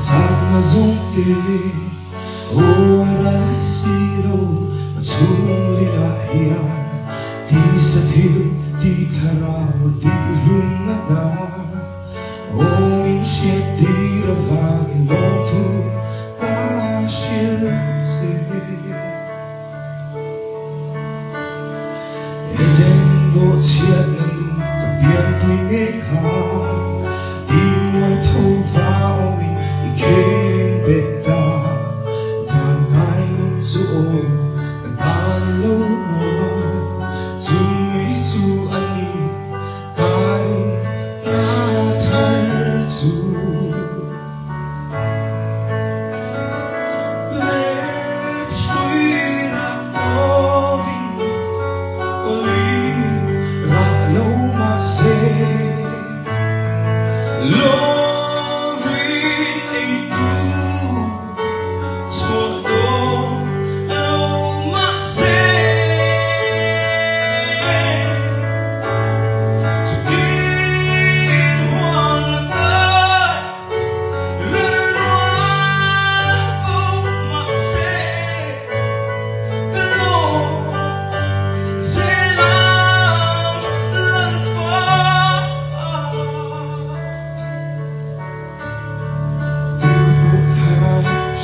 Sama zumbi Ora siro Matulirahia Di sathil Di taraw Di lunada O inshia Di ravagin Lotu Kashirtse Eden bo chiat nanu Kapian tingekha Di moi thâu vào mình Khen beta Vàng hai nông chỗ Ta lâu mùa Chung ấy chú anh đi Ai Na thân chú Lê truy ra có vinh Ô lý ra lâu mà xê Lâu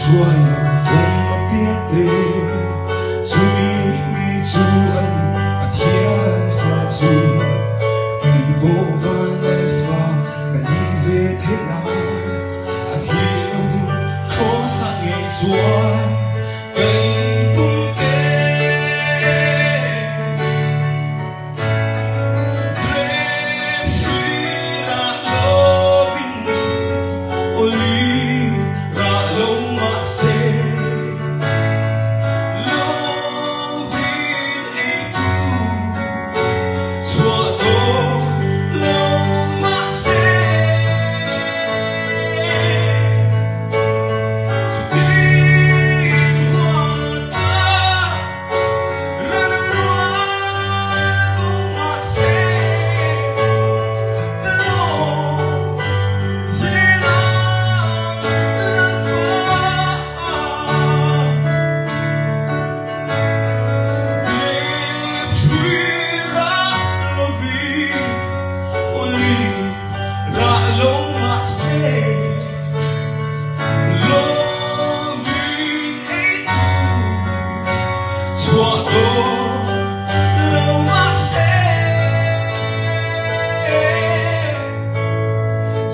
Chuan không mà biết đến chú ý chú anh thiên pha chú đi bộ van này pha cả đi về thế nào thiên khó xa nghe chuan cây tung tê thêm suy ra lo vinh ô lý ra lâu mà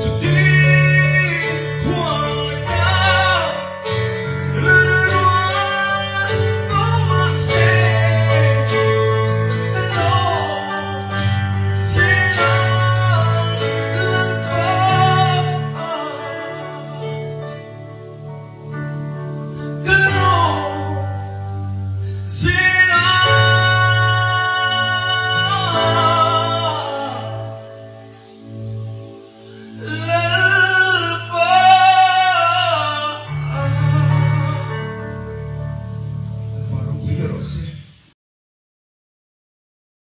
Today